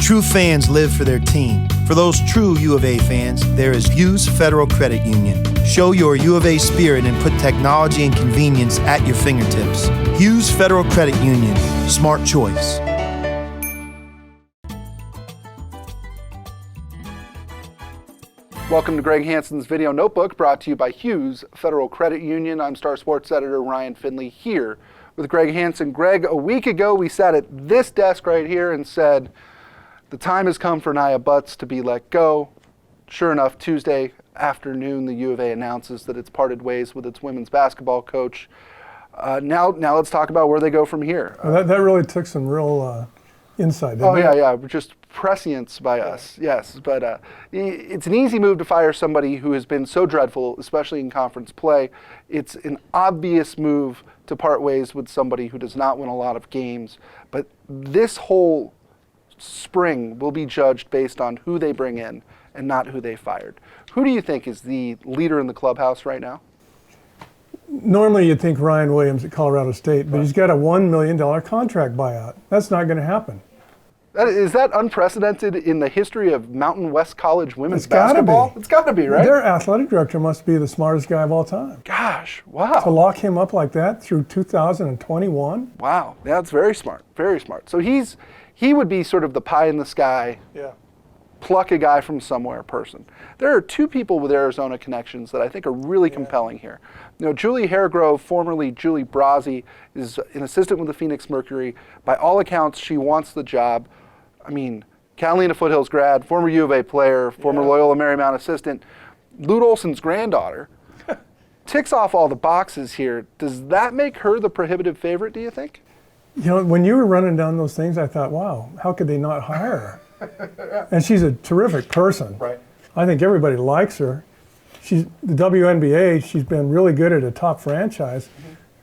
True fans live for their team. For those true U of A fans, there is Hughes Federal Credit Union. Show your U of A spirit and put technology and convenience at your fingertips. Hughes Federal Credit Union. Smart choice. Welcome to Greg Hansen's Video Notebook, brought to you by Hughes Federal Credit Union. I'm Star Sports Editor Ryan Finley here with Greg Hansen. Greg, a week ago we sat at this desk right here and said, the time has come for Naya Buddy to be let go. Sure enough, Tuesday afternoon, the U of A announces that it's parted ways with its women's basketball coach. Now let's talk about where they go from here. Well, that really took some real insight, didn't it? Yeah, just prescience by us, yes. But it's an easy move to fire somebody who has been so dreadful, especially in conference play. It's an obvious move to part ways with somebody who does not win a lot of games. But this whole spring will be judged based on who they bring in and not who they fired. Who do you think is the leader in the clubhouse right now? Normally you'd think Ryan Williams at Colorado State, but he's got a $1 million contract buyout. That's not going to happen. Is that unprecedented in the history of Mountain West College women's basketball? It's got to be, right? Their athletic director must be the smartest guy of all time. Gosh, wow. To lock him up like that through 2021? Wow, yeah, that's very smart, very smart. So he would be sort of the pie in the sky, pluck a guy from somewhere person. There are two people with Arizona connections that I think are really compelling here. You know, Julie Haregrove, formerly Julie Brazzi, is an assistant with the Phoenix Mercury. By all accounts, she wants the job. I mean, Catalina Foothills grad, former U of A player, former Loyola Marymount assistant. Lute Olson's granddaughter ticks off all the boxes here. Does that make her the prohibitive favorite, do you think? You know, when you were running down those things, I thought, wow, how could they not hire her? And she's a terrific person. Right. I think everybody likes her. She's the WNBA, she's been really good at a top franchise.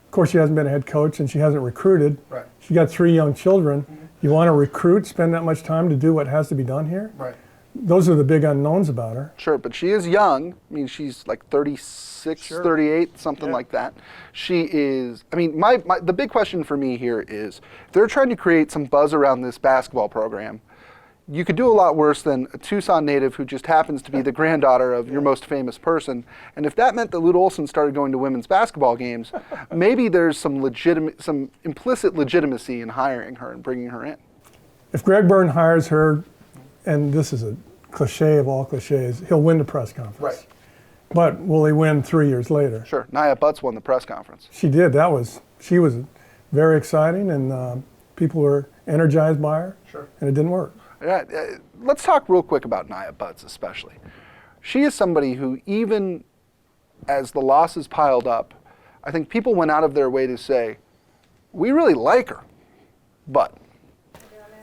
Of course, she hasn't been a head coach and she hasn't recruited. Right. She's got 3 young children. You want to recruit, spend that much time to do what has to be done here? Right. Those are the big unknowns about her. Sure, but she is young. I mean, she's like 36, 38, something like that. She is, I mean, the big question for me here is, they're trying to create some buzz around this basketball program. You could do a lot worse than a Tucson native who just happens to be the granddaughter of your most famous person. And if that meant that Lute Olson started going to women's basketball games, maybe there's some implicit legitimacy in hiring her and bringing her in. If Greg Byrne hires her, and this is a cliche of all cliches, he'll win the press conference. Right. But will he win 3 years later? Sure. Naya Buddy won the press conference. She did. She was very exciting, and people were energized by her. Sure. And it didn't work. Let's talk real quick about Naya Buddy especially. She is somebody who, even as the losses piled up, I think people went out of their way to say, we really like her, but.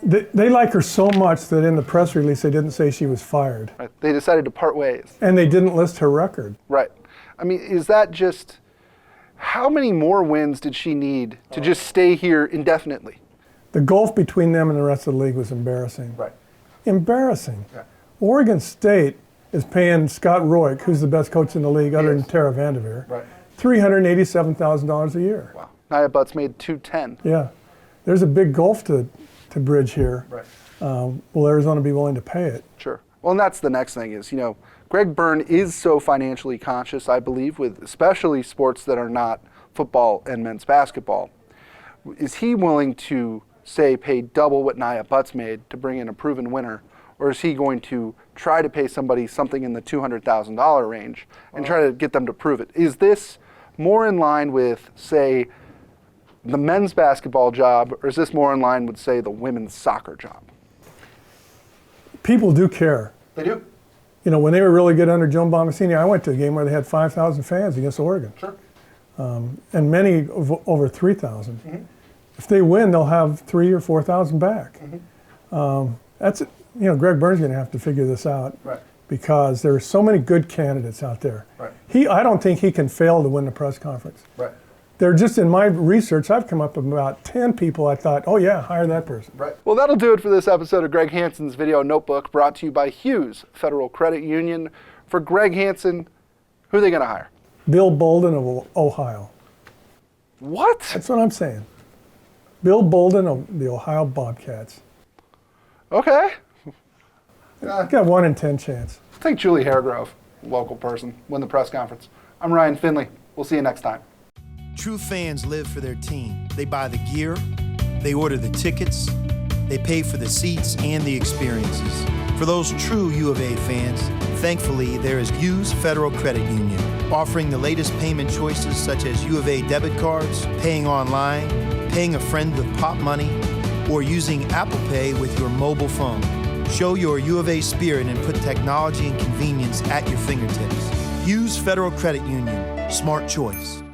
They like her so much that in the press release they didn't say she was fired. Right. They decided to part ways. And they didn't list her record. Right. I mean, is that just, how many more wins did she need to just stay here indefinitely? The gulf between them and the rest of the league was embarrassing. Right. Embarrassing. Yeah. Oregon State is paying Scott Roick, who's the best coach in the league other than Tara Vanderveer, $387,000 a year. Wow. Naya Buddy made $210,000. Yeah. There's a big gulf to bridge here. Right. Will Arizona be willing to pay it? Sure. Well, and that's the next thing is, you know, Greg Byrne is so financially conscious, I believe, with especially sports that are not football and men's basketball. Is he willing to, say, pay double what Naya Buddy made to bring in a proven winner, or is he going to try to pay somebody something in the $200,000 range and try to get them to prove it? Is this more in line with, say, the men's basketball job, or is this more in line with, say, the women's soccer job? People do care. They do. You know, when they were really good under Joan Bomassini, I went to a game where they had 5,000 fans against Oregon. Sure. And many over 3,000. If they win, they'll have 3,000 or 4,000 back. That's, you know, Greg Byrne's going to have to figure this out. Right. Because there are so many good candidates out there. Right. I don't think he can fail to win the press conference. Right. They're just, in my research, I've come up with about 10 people I thought, oh yeah, hire that person. Right. Well, that'll do it for this episode of Greg Hansen's Video Notebook, brought to you by Hughes Federal Credit Union. For Greg Hansen, who are they going to hire? Bill Bolden of Ohio. What? That's what I'm saying. Bill Bolden of the Ohio Bobcats. Okay. Got 1 in 10 chance. Take Julie Haregrove, local person, win the press conference. I'm Ryan Finley. We'll see you next time. True fans live for their team. They buy the gear, they order the tickets, they pay for the seats and the experiences. For those true U of A fans, thankfully there is Hughes Federal Credit Union, offering the latest payment choices such as U of A debit cards, paying online, paying a friend with Pop Money, or using Apple Pay with your mobile phone. Show your U of A spirit and put technology and convenience at your fingertips. Hughes Federal Credit Union, smart choice.